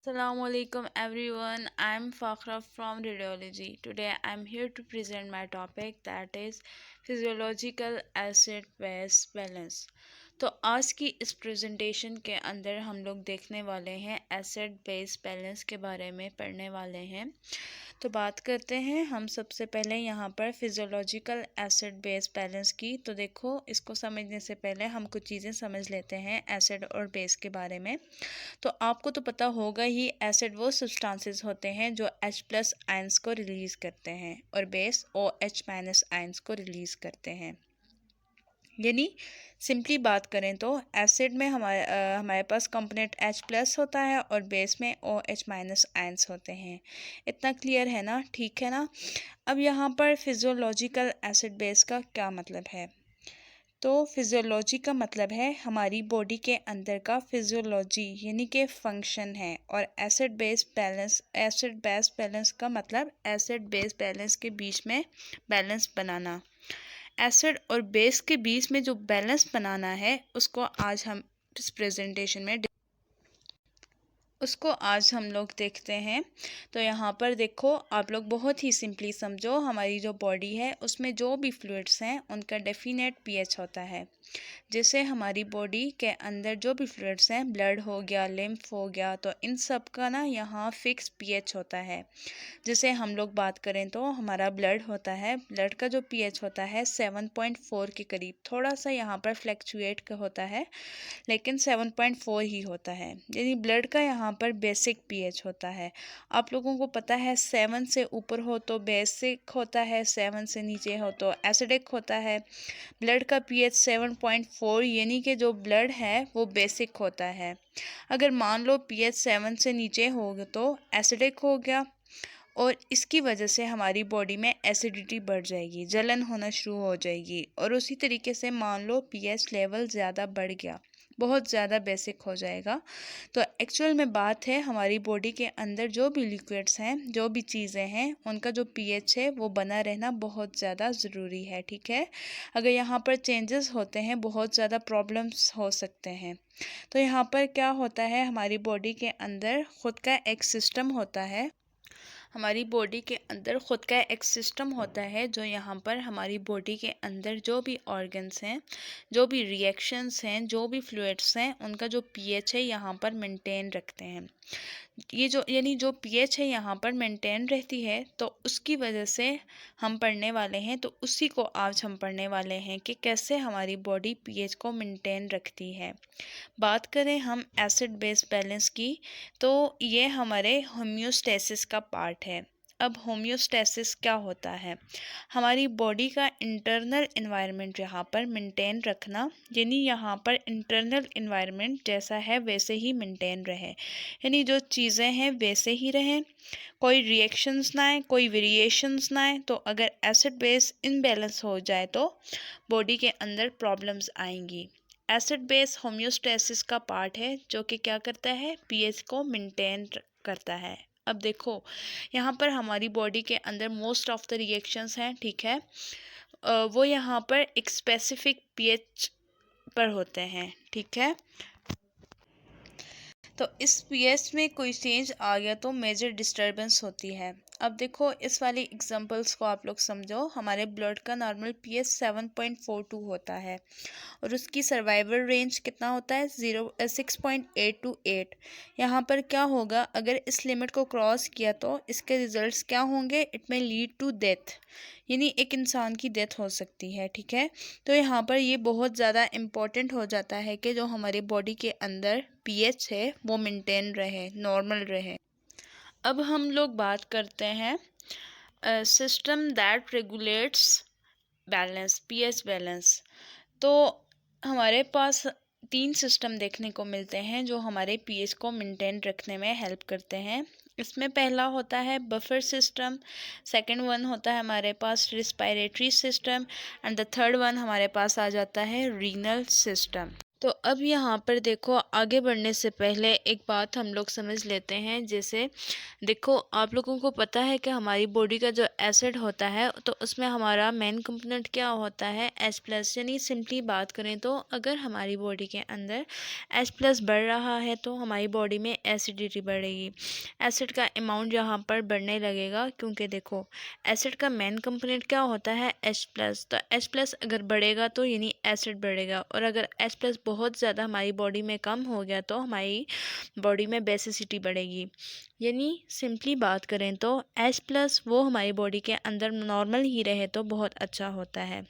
Assalamu alaikum everyone. I'm Fakhra from radiology. Today I'm here to present my topic that is physiological acid base balance. तो आज की इस presentation के अंदर हम लोग देखने वाले हैं एसिड बेस बैलेंस के बारे में पढ़ने वाले हैं। तो बात करते हैं हम सबसे पहले यहाँ पर फिजियोलॉजिकल एसिड बेस बैलेंस की। तो देखो, इसको समझने से पहले हम कुछ चीज़ें समझ लेते हैं एसिड और बेस के बारे में। तो आपको तो पता होगा ही, एसिड वो सब्सटेंसेस होते हैं जो H+ आयंस को रिलीज़ करते हैं और बेस OH- आयंस को रिलीज़ करते हैं। यानी सिंपली बात करें तो एसिड में हमारे पास कंपोनेंट H+ होता है और बेस में OH- आयंस होते हैं। इतना क्लियर है ना? ठीक है ना? अब यहाँ पर फिजियोलॉजिकल एसिड बेस का क्या मतलब है? तो फिजियोलॉजी का मतलब है हमारी बॉडी के अंदर का फिजियोलॉजी यानी कि फंक्शन है। और एसिड बेस बैलेंस का मतलब एसिड बेस बैलेंस के बीच में बैलेंस बनाना। एसिड और बेस के बीच में जो बैलेंस बनाना है उसको आज हम लोग देखते हैं। तो यहाँ पर देखो, आप लोग बहुत ही सिंपली समझो, हमारी जो बॉडी है उसमें जो भी फ्लूइड्स हैं उनका डेफिनेट पीएच होता है। जैसे हमारी बॉडी के अंदर जो भी फ्लूइड्स हैं, ब्लड हो गया, लिम्फ हो गया, तो इन सब का ना यहाँ फिक्स पीएच होता है। जैसे हम लोग बात करें तो हमारा ब्लड होता है, ब्लड का जो पीएच होता है 7.4 के करीब, थोड़ा सा यहाँ पर फ्लैक्चुएट होता है लेकिन 7.4 ही होता है। यानी ब्लड का यहाँ पर बेसिक पीएच होता है। आप लोगों को पता है 7 से ऊपर हो तो बेसिक होता है, 7 से नीचे हो तो एसिडिक होता है। ब्लड का पीएच 7.4 यानी कि जो ब्लड है वो बेसिक होता है। अगर मान लो पीएच 7 से नीचे हो गया तो एसिडिक हो गया, और इसकी वजह से हमारी बॉडी में एसिडिटी बढ़ जाएगी, जलन होना शुरू हो जाएगी। और उसी तरीके से मान लो पीएच लेवल ज़्यादा बढ़ गया, बहुत ज़्यादा बेसिक हो जाएगा, तो एक्चुअल में बात है हमारी बॉडी के अंदर जो भी लिक्विड्स हैं, जो भी चीज़ें हैं, उनका जो पीएच है वो बना रहना बहुत ज़्यादा ज़रूरी है। ठीक है? अगर यहाँ पर चेंजेस होते हैं, बहुत ज़्यादा प्रॉब्लम्स हो सकते हैं। तो यहाँ पर क्या होता है, हमारी बॉडी के अंदर खुद का एक सिस्टम होता है। हमारी बॉडी के अंदर खुद का एक सिस्टम होता है जो यहाँ पर हमारी बॉडी के अंदर जो भी ऑर्गन्स हैं, जो भी रिएक्शंस हैं, जो भी फ्लूइड्स हैं, उनका जो पीएच है यहाँ पर मेंटेन रखते हैं। ये जो यानी जो पीएच है यहाँ पर मेंटेन रहती है, तो उसकी वजह से हम पढ़ने वाले हैं। तो उसी को आज हम पढ़ने वाले हैं कि कैसे हमारी बॉडी पीएच को मेंटेन रखती है। बात करें हम एसिड बेस बैलेंस की, तो ये हमारे होम्योस्टेसिस का पार्ट है। अब होम्योस्टेसिस क्या होता है? हमारी बॉडी का इंटरनल इन्वायरमेंट यहाँ पर मेंटेन रखना, यानी यहाँ पर इंटरनल इन्वायरमेंट जैसा है वैसे ही मेंटेन रहे, यानी जो चीज़ें हैं वैसे ही रहें, कोई रिएक्शंस ना आए, कोई वेरिएशंस ना आए। तो अगर एसिड बेस इनबैलेंस हो जाए तो बॉडी के अंदर प्रॉब्लम्स आएंगी। एसिड बेस होम्योस्टेसिस का पार्ट है जो कि क्या करता है, पीएच को मेंटेन करता है। अब देखो, यहाँ पर हमारी बॉडी के अंदर मोस्ट ऑफ द रिएक्शंस हैं, ठीक है, वो यहाँ पर एक स्पेसिफिक पीएच पर होते हैं। ठीक है? तो इस पीएच में कोई चेंज आ गया तो मेजर डिस्टरबेंस होती है। अब देखो, इस वाली एग्जांपल्स को आप लोग समझो। हमारे ब्लड का नॉर्मल पीएच 7.42 होता है और उसकी सर्वाइवल रेंज कितना होता है, 6.8 to 8। यहाँ पर क्या होगा, अगर इस लिमिट को क्रॉस किया तो इसके रिजल्ट्स क्या होंगे, इट में लीड टू डेथ, यानी एक इंसान की डेथ हो सकती है। ठीक है? तो यहाँ पर ये बहुत ज़्यादा इम्पोर्टेंट हो जाता है कि जो हमारी बॉडी के अंदर पीएच है वो मेंटेन रहे, नॉर्मल रहे। अब हम लोग बात करते हैं system that regulates balance, pH balance. तो हमारे पास 3 सिस्टम देखने को मिलते हैं जो हमारे पीएच को मेंटेन रखने में हेल्प करते हैं। इसमें पहला होता है बफर सिस्टम, सेकंड वन होता है हमारे पास respiratory system, and the third one हमारे पास आ जाता है रीनल सिस्टम। तो अब यहाँ पर देखो, आगे बढ़ने से पहले एक बात हम लोग समझ लेते हैं। जैसे देखो, आप लोगों को पता है कि हमारी बॉडी का जो एसिड होता है, तो उसमें हमारा मेन कंपोनेंट क्या होता है, H+। यानी सिंपली बात करें तो अगर हमारी बॉडी के अंदर H+ बढ़ रहा है तो हमारी बॉडी में एसिडिटी बढ़ेगी, एसिड का अमाउंट यहाँ पर बढ़ने लगेगा। क्योंकि देखो, एसिड का मेन कंपोनेंट क्या होता है, H+। तो H+ अगर बढ़ेगा तो यानी एसिड बढ़ेगा, और अगर H+ बहुत ज़्यादा हमारी बॉडी में कम हो गया तो हमारी बॉडी में बेसिसिटी बढ़ेगी। यानी सिंपली बात करें तो H+ वो हमारी बॉडी के अंदर नॉर्मल ही रहे तो बहुत अच्छा होता है।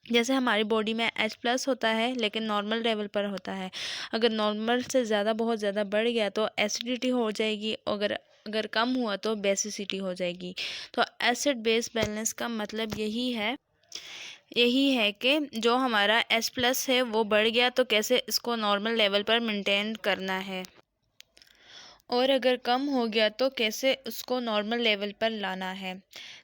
जैसे हमारी बॉडी में H+ होता है लेकिन नॉर्मल लेवल पर होता है, अगर नॉर्मल से ज़्यादा बहुत ज़्यादा बढ़ गया तो एसिडिटी हो जाएगी, अगर अगर कम हुआ तो बेसिसिटी हो जाएगी। तो एसिड बेस बैलेंस का मतलब यही है कि जो हमारा H+ है वो बढ़ गया तो कैसे इसको नॉर्मल लेवल पर मेंटेन करना है, और अगर कम हो गया तो कैसे उसको नॉर्मल लेवल पर लाना है।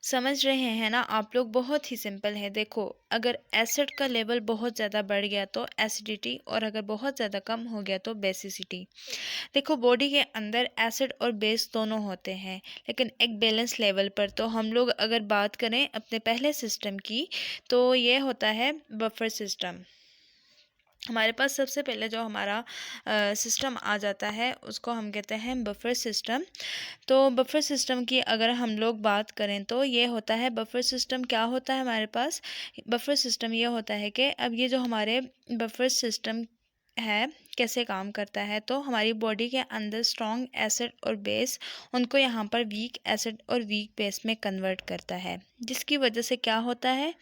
समझ रहे हैं ना आप लोग? बहुत ही सिंपल है। देखो, अगर एसिड का लेवल बहुत ज़्यादा बढ़ गया तो एसिडिटी, और अगर बहुत ज़्यादा कम हो गया तो बेसिसिटी। देखो, बॉडी के अंदर एसिड और बेस दोनों होते हैं, लेकिन एक बैलेंस लेवल पर। तो हम लोग अगर बात करें अपने पहले सिस्टम की, तो ये होता है बफर सिस्टम। हमारे पास सबसे पहले जो हमारा सिस्टम आ जाता है उसको हम कहते हैं बफर सिस्टम। तो बफर सिस्टम की अगर हम लोग बात करें तो ये होता है, बफर सिस्टम क्या होता है हमारे पास, बफर सिस्टम ये होता है कि अब ये जो हमारे बफर सिस्टम है कैसे काम करता है, तो हमारी बॉडी के अंदर स्ट्रॉन्ग एसिड और बेस, उनको यहाँ पर वीक एसिड और वीक बेस में कन्वर्ट करता है, जिसकी वजह से क्या होता है,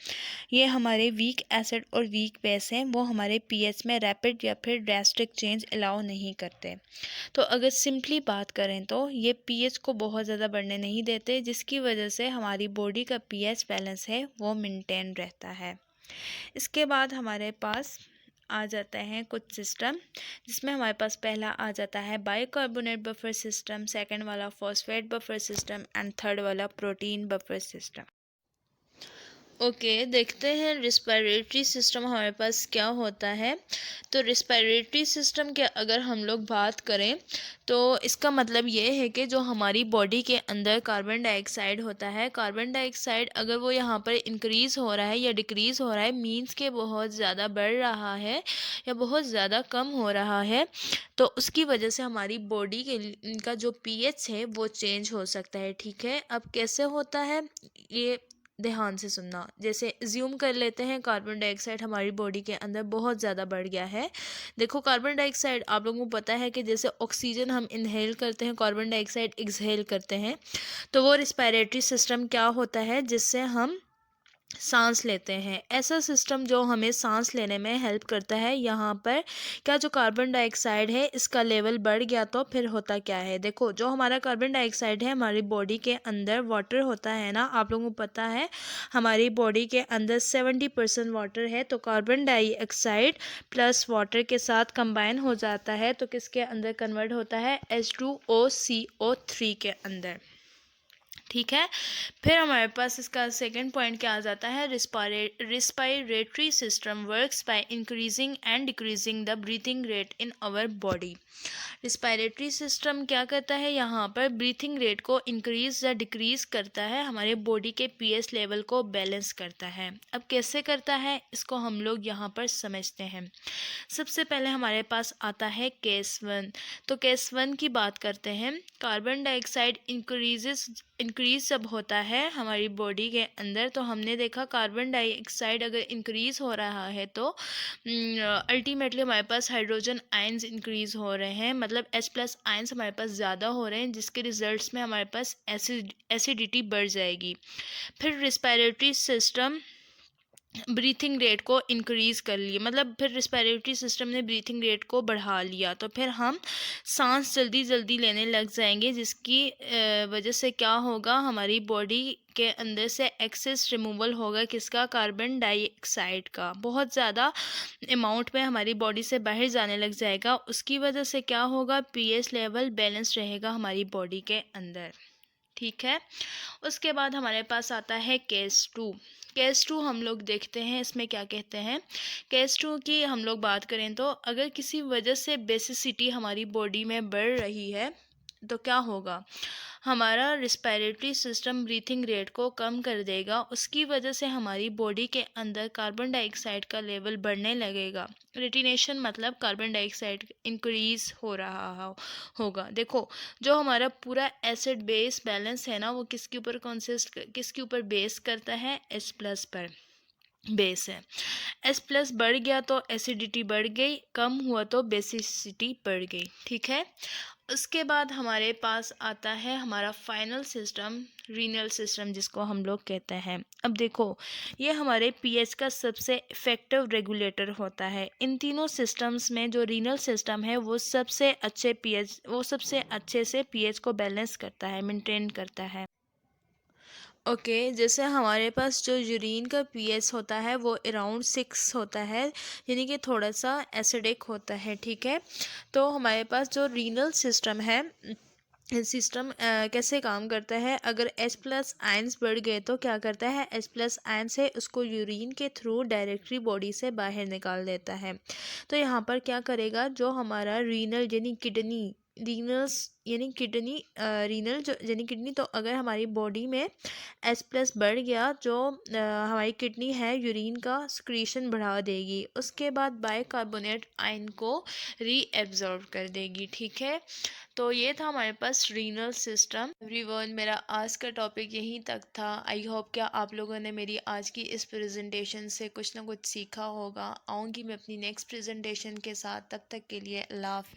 ये हमारे वीक एसिड और वीक बेस हैं वो हमारे पीएच में रैपिड या फिर ड्रास्टिक चेंज अलाउ नहीं करते। तो अगर सिंपली बात करें तो ये पीएच को बहुत ज़्यादा बढ़ने नहीं देते, जिसकी वजह से हमारी बॉडी का पीएच बैलेंस है वो मेंटेन रहता है। इसके बाद हमारे पास आ जाते हैं कुछ सिस्टम, जिसमें हमारे पास पहला आ जाता है बाइकार्बोनेट बफर सिस्टम, सेकंड वाला phosphate buffer system, and third वाला प्रोटीन बफर सिस्टम। ओके, देखते हैं रिस्पायरेटरी सिस्टम हमारे पास क्या होता है। तो रिस्पायरेटरी सिस्टम के अगर हम लोग बात करें तो इसका मतलब ये है कि जो हमारी बॉडी के अंदर कार्बन डाइऑक्साइड होता है, कार्बन डाइऑक्साइड अगर वो यहाँ पर इंक्रीज़ हो रहा है या डिक्रीज़ हो रहा है, मीन्स के बहुत ज़्यादा बढ़ रहा है या बहुत ज़्यादा कम हो रहा है, तो उसकी वजह से हमारी बॉडी के का जो पीएच है वो चेंज हो सकता है। ठीक है, अब कैसे होता है ये ध्यान से सुनना। जैसे ज्यूम कर लेते हैं कार्बन डाइऑक्साइड हमारी बॉडी के अंदर बहुत ज़्यादा बढ़ गया है। देखो, कार्बन डाइऑक्साइड आप लोगों को पता है कि जैसे ऑक्सीजन हम इनहेल करते हैं, कार्बन डाइऑक्साइड एक्सहेल करते हैं, तो वो रिस्पायरेटरी सिस्टम क्या होता है जिससे हम सांस लेते हैं। ऐसा सिस्टम जो हमें सांस लेने में हेल्प करता है। यहाँ पर क्या जो कार्बन डाइऑक्साइड है इसका लेवल बढ़ गया तो फिर होता क्या है, देखो जो हमारा कार्बन डाइऑक्साइड है हमारी बॉडी के अंदर वाटर होता है ना, आप लोगों को पता है हमारी बॉडी के अंदर 70% वाटर है, तो कार्बन डाइऑक्साइड प्लस वाटर के साथ कंबाइन हो जाता है तो किसके अंदर कन्वर्ट होता है, H2O CO3 के अंदर। ठीक है, फिर हमारे पास इसका सेकंड पॉइंट क्या आ जाता है, respiratory system works by increasing and decreasing the breathing rate in our body. Respiratory system क्या करता है, यहाँ पर ब्रीथिंग रेट को इंक्रीज या डिक्रीज करता है, हमारे बॉडी के पीएच लेवल को बैलेंस करता है। अब कैसे करता है इसको हम लोग यहाँ पर समझते हैं। सबसे पहले हमारे पास आता है केस 1। तो केस 1 की बात करते हैं। कार्बन डाइऑक्साइड इंक्रीज जब होता है हमारी बॉडी के अंदर, तो हमने देखा कार्बन डाइऑक्साइड अगर इंक्रीज हो रहा है तो अल्टीमेटली हमारे पास हाइड्रोजन आयंस इंक्रीज हो रहे हैं, मतलब H+ आयंस हमारे पास ज़्यादा हो रहे हैं, जिसके रिजल्ट्स में हमारे पास एसिडिटी बढ़ जाएगी। फिर रिस्पायरेटरी सिस्टम ब्रीथिंग रेट को इंक्रीज़ कर लिए, मतलब फिर रिस्पायरेटरी सिस्टम ने ब्रीथिंग रेट को बढ़ा लिया, तो फिर हम सांस जल्दी जल्दी लेने लग जाएंगे, जिसकी वजह से क्या होगा, हमारी बॉडी के अंदर से एक्सेस रिमूवल होगा किसका, कार्बन डाइऑक्साइड का, बहुत ज़्यादा अमाउंट में हमारी बॉडी से बाहर जाने लग जाएगा। उसकी वजह से क्या होगा, पीएच लेवल बैलेंस रहेगा हमारी बॉडी के अंदर। ठीक है। उसके बाद हमारे पास आता है केस टू। केस टू हम लोग देखते हैं इसमें क्या कहते हैं। केस टू की हम लोग बात करें तो अगर किसी वजह से बेसिसिटी हमारी बॉडी में बढ़ रही है तो क्या होगा, हमारा रिस्पायरेटरी सिस्टम ब्रीथिंग रेट को कम कर देगा, उसकी वजह से हमारी बॉडी के अंदर कार्बन डाइऑक्साइड का लेवल बढ़ने लगेगा। रेटिनेशन मतलब कार्बन डाइऑक्साइड इंक्रीज हो रहा होगा। देखो, जो हमारा पूरा एसिड बेस बैलेंस है ना, वो किसके ऊपर बेस करता है, एस प्लस पर बेस है। एस प्लस बढ़ गया तो एसिडिटी बढ़ गई, कम हुआ तो बेसिसिटी बढ़ गई। ठीक है। उसके बाद हमारे पास आता है हमारा फाइनल सिस्टम, रीनल सिस्टम जिसको हम लोग कहते हैं। अब देखो, ये हमारे पीएच का सबसे इफेक्टिव रेगुलेटर होता है। इन तीनों सिस्टम्स में जो रीनल सिस्टम है वो सबसे अच्छे से पीएच को बैलेंस करता है, मेंटेन करता है। ओके, जैसे हमारे पास जो यूरिन का पीएच होता है वो अराउंड 6 होता है, यानी कि थोड़ा सा एसिडिक होता है। ठीक है। तो हमारे पास जो रीनल सिस्टम है, सिस्टम कैसे काम करता है, अगर H प्लस आयंस बढ़ गए तो क्या करता है, H प्लस आयंस है उसको यूरिन के थ्रू डायरेक्टली बॉडी से बाहर निकाल देता है। तो यहाँ पर क्या करेगा, जो हमारा रीनल यानी किडनी, रीनल्स यानी किडनी, रीनल जो यानी किडनी, तो अगर हमारी बॉडी में H प्लस बढ़ गया, जो हमारी किडनी है यूरिन का सिक्रीशन बढ़ा देगी, उसके बाद बाइकार्बोनेट आयन को रीएब्जॉर्ब कर देगी। ठीक है। तो ये था हमारे पास रीनल सिस्टम। एवरीवन, मेरा आज का टॉपिक यहीं तक था। आई होप क्या आप लोगों ने मेरी आज की इस प्रेजेंटेशन से कुछ ना कुछ सीखा होगा। आऊँगी मैं अपनी नेक्स्ट प्रेजेंटेशन के साथ, तब तक के लिए अल्लाह हाफ़िज़।